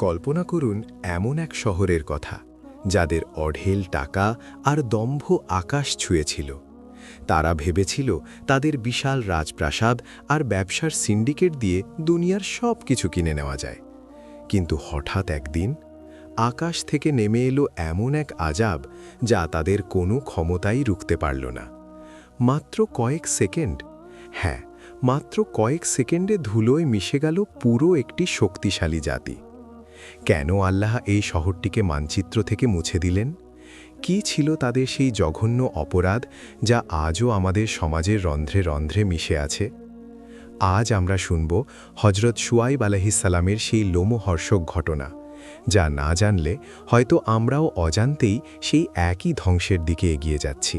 কল্পনা করুন এমন এক শহরের কথা যাদের অঢেল টাকা আর দম্ভ আকাশ ছুঁয়েছিল। তারা ভেবেছিল তাদের বিশাল রাজপ্রাসাদ আর ব্যবসার সিন্ডিকেট দিয়ে দুনিয়ার সব কিছু কিনে নেওয়া যায়। কিন্তু হঠাৎ একদিন আকাশ থেকে নেমে এলো এমন এক আযাব যা তাদের কোনো ক্ষমতাই রুখতে পারল না। মাত্র কয়েক সেকেন্ড, হ্যাঁ, মাত্র কয়েক সেকেন্ডে ধুলোয় মিশে গেল পুরো একটি শক্তিশালী জাতি। কেন আল্লাহ এই শহরটিকে মানচিত্র থেকে মুছে দিলেন? কি ছিল তাদের সেই জঘন্য অপরাধ যা আজও আমাদের সমাজের রন্ধ্রে রন্ধ্রে মিশে আছে? আজ আমরা শুনব হজরত শুআইব আলাইহিসসালামের সেই লোমহর্ষক ঘটনা, যা না জানলে হয়তো আমরাও অজান্তেই সেই একই ধ্বংসের দিকে এগিয়ে যাচ্ছি।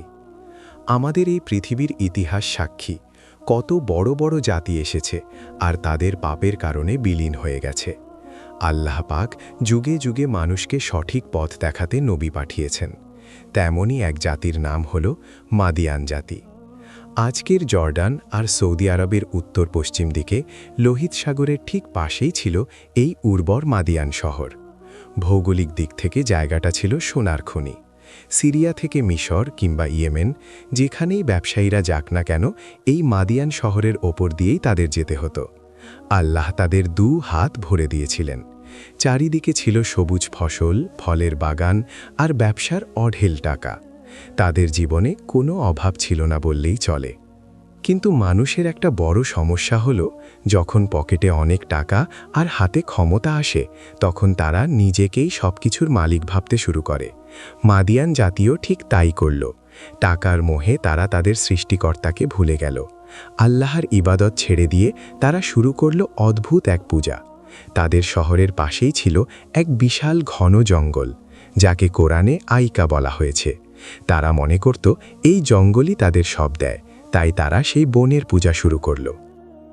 আমাদের এই পৃথিবীর ইতিহাস সাক্ষী, কত বড় বড় জাতি এসেছে আর তাদের পাপের কারণে বিলীন হয়ে গেছে। আল্লাহ পাক যুগে যুগে মানুষকে সঠিক পথ দেখাতে নবী পাঠিয়েছেন। তেমনই এক জাতির নাম হল মাদিয়ান জাতি। আজকের জর্ডান আর সৌদি আরবের উত্তর পশ্চিম দিকে লোহিত সাগরের ঠিক পাশেই ছিল এই উর্বর মাদিয়ান শহর। ভৌগোলিক দিক থেকে জায়গাটা ছিল সোনার খনি। সিরিয়া থেকে মিশর কিংবা ইয়েমেন, যেখানেই ব্যবসায়ীরা যাক না কেন, এই মাদিয়ান শহরের ওপর দিয়েই তাদের যেতে হতো। আল্লাহ তাদের 2 হাত ভরে দিয়েছিলেন। চারিদিকে ছিল সবুজ ফসল, ফলের বাগান আর ব্যবসার অঢেল টাকা। তাদের জীবনে কোনো অভাব ছিল না বললেই চলে। কিন্তু মানুষের একটা বড় সমস্যা হলো, যখন পকেটে অনেক টাকা আর হাতে ক্ষমতা আসে, তখন তারা নিজেকেই সবকিছুর মালিক ভাবতে শুরু করে। মাদিয়ান জাতীয় ঠিক তাই করল। টাকার মোহে তারা তাদের সৃষ্টিকর্তাকে ভুলে গেল। আল্লাহর ইবাদত ছেড়ে দিয়ে তারা শুরু করল অদ্ভুত এক পূজা। তাদের শহরের পাশেই ছিল এক বিশাল ঘন জঙ্গল, যাকে কোরআনে আইকা বলা হয়েছে। তারা মনে করত এই জঙ্গলই তাদের সব দেয়, তাই তারা সেই বনের পূজা শুরু করল।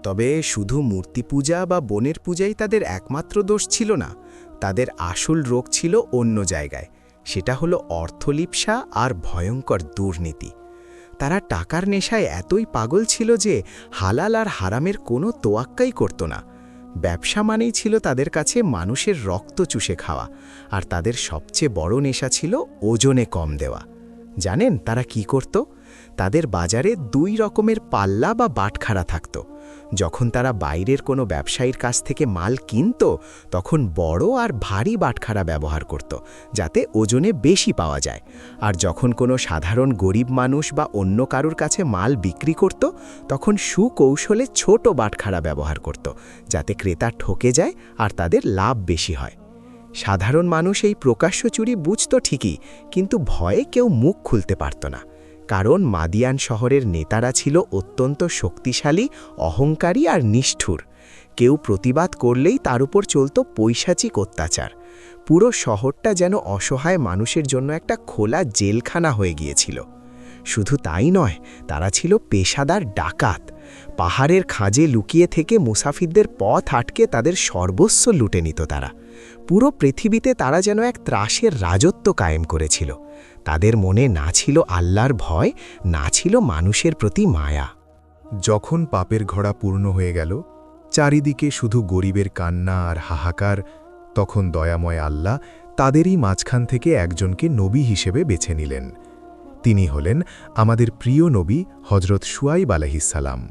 তবে শুধু মূর্তি পূজা বা বনের পূজাই তাদের একমাত্র দোষ ছিল না। তাদের আসল রোগ ছিল অন্য জায়গায়। সেটা হলো অর্থলিপ্সা আর ভয়ঙ্কর দুর্নীতি। তারা টাকার নেশায় এতই পাগল ছিল যে হালাল আর হারামের কোনো তোয়াক্কাই করত না। ব্যবসা মানেই ছিল তাদের কাছে মানুষের রক্ত চুষে খাওয়া, আর তাদের সবচেয়ে বড় নেশা ছিল ওজনে কম দেওয়া। জানেন তারা কি করত? তাদের বাজারে 2 রকমের পাল্লা বা বাটখারা থাকত। যখন তারা বাইরের কোনো ব্যবসায়ীর কাছ থেকে মাল কিনত, তখন বড় আর ভারী বাটখারা ব্যবহার করত, যাতে ওজনে বেশি পাওয়া যায়। আর যখন কোনো সাধারণ গরিব মানুষ বা অন্য কারোর কাছে মাল বিক্রি করত, তখন সুকৌশলে ছোট বাটখারা ব্যবহার করত, যাতে ক্রেতা ঠকে যায় আর তাদের লাভ বেশি হয়। সাধারণ মানুষ এই প্রকাশ্য চুরি বুঝত ঠিকই, কিন্তু ভয়ে কেউ মুখ খুলতে পারত না। কারণ মাদিয়ান শহরের নেতারা ছিল অত্যন্ত শক্তিশালী, অহংকারী আর নিষ্ঠুর। কেউ প্রতিবাদ করলেই তার উপর চলত পৈশাচিক অত্যাচার। পুরো শহরটা যেন অসহায় মানুষের জন্য একটা খোলা জেলখানা হয়ে গিয়েছিল। শুধু তাই নয়, তারা ছিল পেশাদার ডাকাত। পাহাড়ের খাঁজে লুকিয়ে থেকে মুসাফিরদের পথ আটকে তাদের সর্বস্ব লুটে নিত তারা। পুরো পৃথিবীতে তারা যেন এক ত্রাসের রাজত্ব কায়েম করেছিল। তাদের মনে না ছিল আল্লাহর ভয়, না ছিল মানুষের প্রতি মায়া। যখন পাপের ঘোড়া পূর্ণ হয়ে গেল, চারিদিকে শুধু গরিবের কান্না আর হাহাকার, তখন দয়াময় আল্লাহ তাদেরই মাঝখান থেকে একজনকে নবী হিসেবে বেছে নিলেন। তিনি হলেন আমাদের প্রিয় নবী হজরত শুআইব আলাইহিসসালাম।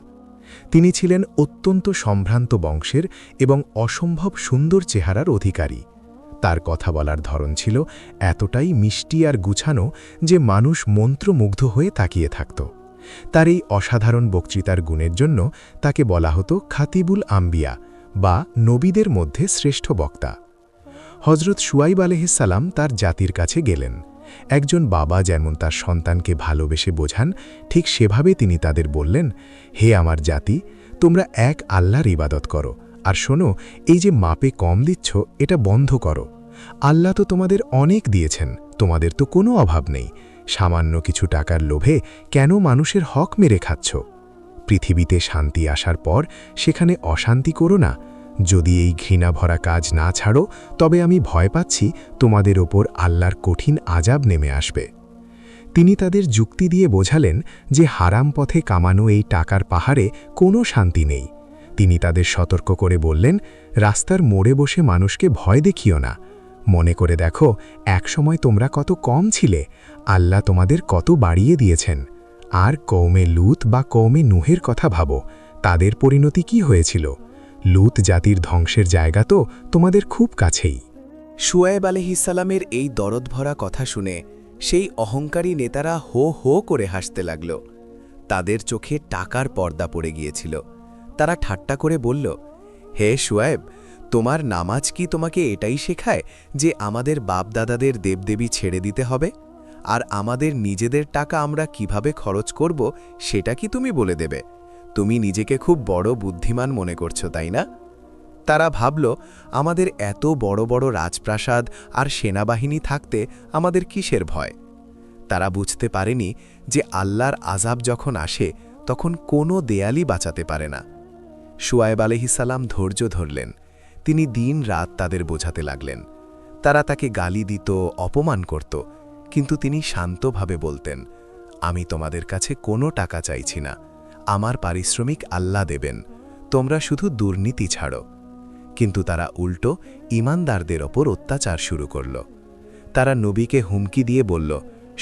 তিনি ছিলেন অত্যন্ত সম্ভ্রান্ত বংশের এবং অসম্ভব সুন্দর চেহারার অধিকারী। তার কথা বলার ধরন ছিল এতটাই মিষ্টি আর গুছানো যে মানুষ মন্ত্রমুগ্ধ হয়ে তাকিয়ে থাকত। তার এই অসাধারণ বক্তৃতার গুণের জন্য তাকে বলা হতো খাতিবুল আম্বিয়া বা নবীদের মধ্যে শ্রেষ্ঠ বক্তা। হজরত শুআইব আলাইহিসসালাম তার জাতির কাছে গেলেন। একজন বাবা যেমন তার সন্তানকে ভালোবেসে বোঝান, ঠিক সেভাবে তিনি তাদের বললেন, হে আমার জাতি, তোমরা এক আল্লাহর ইবাদত করো, আর শোনো, এই যে মাপে কম দিচ্ছ, এটা বন্ধ করো। আল্লাহ তো তোমাদের অনেক দিয়েছেন, তোমাদের তো কোনো অভাব নেই। সামান্য কিছু টাকার লোভে কেন মানুষের হক মেরে খাচ্ছ? পৃথিবীতে শান্তি আসার পর সেখানে অশান্তি করো না। যদি এই ঘৃণা ভরা কাজ না ছাড়ো, তবে আমি ভয় পাচ্ছি তোমাদের ওপর আল্লাহর কঠিন আযাব নেমে আসবে। তিনি তাদের যুক্তি দিয়ে বোঝালেন যে হারাম পথে কামানো এই টাকার পাহাড়ে কোনো শান্তি নেই। তিনি তাদের সতর্ক করে বললেন, রাস্তার মোড়ে বসে মানুষকে ভয় দেখিও না। মনে করে দেখো, একসময় তোমরা কত কম ছিলে, আল্লাহ তোমাদের কত বাড়িয়ে দিয়েছেন। আর কৌমে লুত বা কৌমে নুহের কথা ভাবো, তাদের পরিণতি কি হয়েছিল। লুত জাতির ধ্বংসের জায়গা তো তোমাদের খুব কাছেই। শুয়ায়েব আলাইহিসসালামের এই দরদভরা কথা শুনে সেই অহংকারী নেতারা হো হো করে হাসতে লাগল। তাদের চোখে টাকার পর্দা পড়ে গিয়েছিল। তারা ঠাট্টা করে বলল, হে শুয়ায়েব, তোমার নামাজ কি তোমাকে এটাই শেখায় যে আমাদের বাপদাদাদের দেবদেবী ছেড়ে দিতে হবে? আর আমাদের নিজেদের টাকা আমরা কিভাবে খরচ করব সেটা কি তুমি বলে দেবে? তুমি নিজেকে খুব বড় বুদ্ধিমান মনে করছো, তাই না? তারা ভাবল, আমাদের এত বড় বড় রাজপ্রাসাদ আর সেনাবাহিনী থাকতে আমাদের কিসের ভয়? তারা বুঝতে পারেনি যে আল্লাহর আযাব যখন আসে তখন কোনো দেয়ালই বাঁচাতে পারে না। শুয়ায়েব আলাইহিসসালাম ধৈর্য ধরলেন। তিনি দিন রাত তাদের বোঝাতে লাগলেন। তারা তাকে গালি দিত, অপমান করত, কিন্তু তিনি শান্তভাবে বলতেন, আমি তোমাদের কাছে কোনো টাকা চাইছি না, আমার পারিশ্রমিক আল্লাহ দেবেন, তোমরা শুধু দুর্নীতি ছাড়ো। কিন্তু তারা উল্টো ঈমানদারদের ওপর অত্যাচার শুরু করল। তারা নবীকে হুমকি দিয়ে বলল,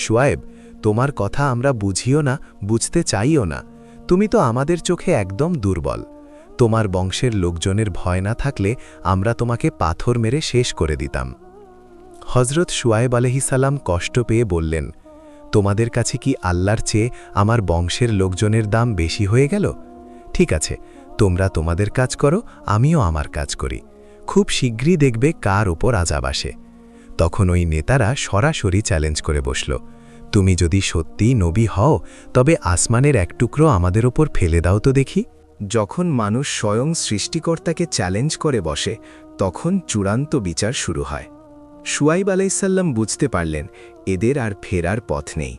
শুয়ায়েব, তোমার কথা আমরা বুঝিও না, বুঝতে চাইও না, তুমি তো আমাদের চোখে একদম দুর্বল। তোমার বংশের লোকজনের ভয় না থাকলে আমরা তোমাকে পাথর মেরে শেষ করে দিতাম। হজরত শুয়ায়েব আলাইহিসসালাম কষ্ট পেয়ে বললেন, তোমাদের কাছে কি আল্লাহর চেয়ে আমার বংশের লোকজনের দাম বেশি হয়ে গেল? ঠিক আছে, তোমরা তোমাদের কাজ করো, আমিও আমার কাজ করি, খুব শীঘ্রই দেখবে কার ওপর আযাব আসে। তখন ওই নেতারা সরাসরি চ্যালেঞ্জ করে বসল, তুমি যদি সত্যিই নবী হও তবে আসমানের এক টুকরো আমাদের ওপর ফেলে দাও তো দেখি। যখন মানুষ স্বয়ং সৃষ্টিকর্তাকে চ্যালেঞ্জ করে বসে তখন চূড়ান্ত বিচার শুরু হয়। শুয়াইব আলাইহিসসালাম বুঝতে পারলেন এদের আর ফেরার পথ নেই।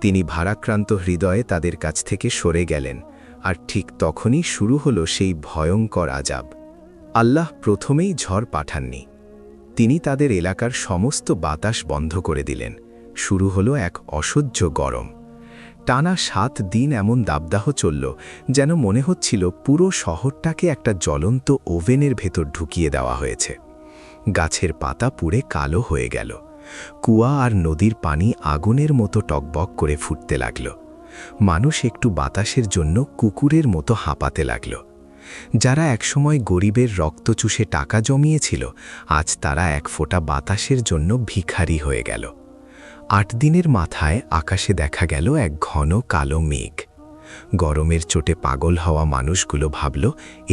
তিনি ভারাক্রান্ত হৃদয়ে তাদের কাছ থেকে সরে গেলেন, আর ঠিক তখনই শুরু হলো সেই ভয়ঙ্কর আযাব। আল্লাহ প্রথমেই ঝড় পাঠাননি, তিনি তাদের এলাকার সমস্ত বাতাস বন্ধ করে দিলেন। শুরু হলো এক অসহ্য গরম। টানা 7 দিন এমন দাবদাহ চলল যেন মনে হচ্ছিল পুরো শহরটাকে একটা জ্বলন্ত ওভেনের ভেতর ঢুকিয়ে দেওয়া হয়েছে। গাছের পাতা পুড়ে কালো হয়ে গেল, কুয়া আর নদীর পানি আগুনের মতো টকবক করে ফুটতে লাগল। মানুষ একটু বাতাসের জন্য কুকুরের মতো হাঁপাতে লাগল। যারা একসময় গরিবের রক্ত চুষে টাকা জমিয়েছিল, আজ তারা এক ফোঁটা বাতাসের জন্য ভিখারি হয়ে গেল। 8 দিনের মাথায় আকাশে দেখা গেল এক ঘন কালো মেঘ। গরমের চোটে পাগল হওয়া মানুষগুলো ভাবল,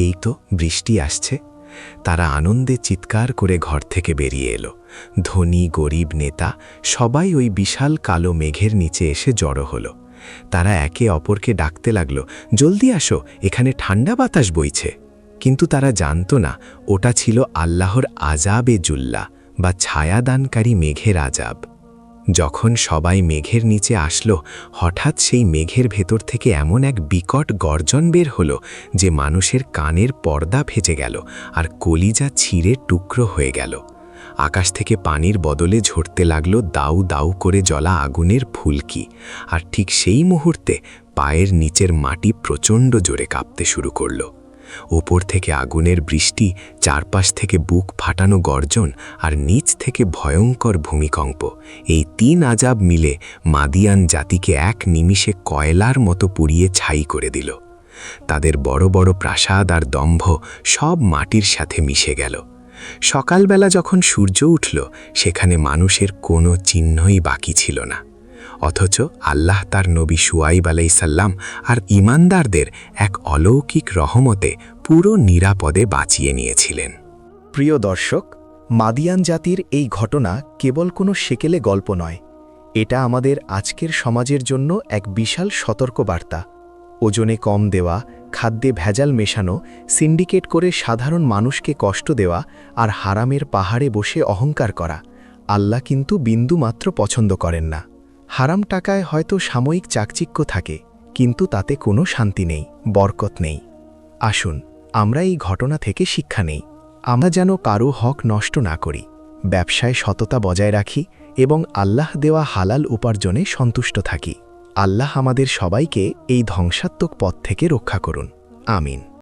এই তো বৃষ্টি আসছে। তারা আনন্দে চিৎকার করে ঘর থেকে বেরিয়ে এলো। ধনী গরিব নেতা সবাই ওই বিশাল কালো মেঘের নিচে এসে জড়ো হলো। তারা একে অপরকে ডাকতে লাগল, জলদি আসো, এখানে ঠান্ডা বাতাস বইছে। কিন্তু তারা জানত না ওটা ছিল আল্লাহর আযাবে জুল্লা বা ছায়াদানকারী মেঘের আযাব। যখন সবাই মেঘের নিচে আসলো, হঠাৎ সেই মেঘের ভেতর থেকে এমন এক বিকট গর্জন বের হলো যে মানুষের কানের পর্দা ভেজে গেল আর কলিজা ছিঁড়ে টুকরো হয়ে গেল। আকাশ থেকে পানির বদলে ঝরতে লাগলো দাউ দাউ করে জ্বলা আগুনের ফুলকি, আর ঠিক সেই মুহূর্তে পায়ের নিচের মাটি প্রচণ্ড জোরে কাঁপতে শুরু করল। ওপর থেকে আগুনের বৃষ্টি, চারপাশ থেকে বুক ফাটানো গর্জন আর নিচ থেকে ভয়ঙ্কর ভূমিকম্প, এই 3 আযাব মিলে মাদিয়ান জাতিকে এক নিমিষে কয়লার মতো পুড়িয়ে ছাই করে দিল। তাদের বড় বড় প্রাসাদ আর দম্ভ সব মাটির সাথে মিশে গেল। সকালবেলা যখন সূর্য উঠল, সেখানে মানুষের কোনো চিহ্নই বাকি ছিল না। অথচ আল্লাহ তার নবী শুয়াইব আলাইহিসসালাম আর ঈমানদারদের এক অলৌকিক রহমতে পুরো নিরাপদে বাঁচিয়ে নিয়েছিলেন। প্রিয় দর্শক, মাদিয়ান জাতির এই ঘটনা কেবল কোনো সেকেলে গল্প নয়, এটা আমাদের আজকের সমাজের জন্য এক বিশাল সতর্কবার্তা। ওজনে কম দেওয়া, খাদ্যে ভেজাল মেশানো, সিন্ডিকেট করে সাধারণ মানুষকে কষ্ট দেওয়া আর হারামের পাহাড়ে বসে অহংকার করা, আল্লাহ কিন্তু বিন্দুমাত্র পছন্দ করেন না। হারাম টাকায় হয়তো সাময়িক চাকচিক্য থাকে, কিন্তু তাতে কোনো শান্তি নেই, বরকত নেই। আসুন আমরা এই ঘটনা থেকে শিক্ষা নেই। আমরা যেন কারো হক নষ্ট না করি, ব্যবসায় সততা বজায় রাখি এবং আল্লাহ দেওয়া হালাল উপার্জনে সন্তুষ্ট থাকি। আল্লাহ আমাদের সবাইকে এই ধ্বংসাত্মক পথ থেকে রক্ষা করুন। আমিন।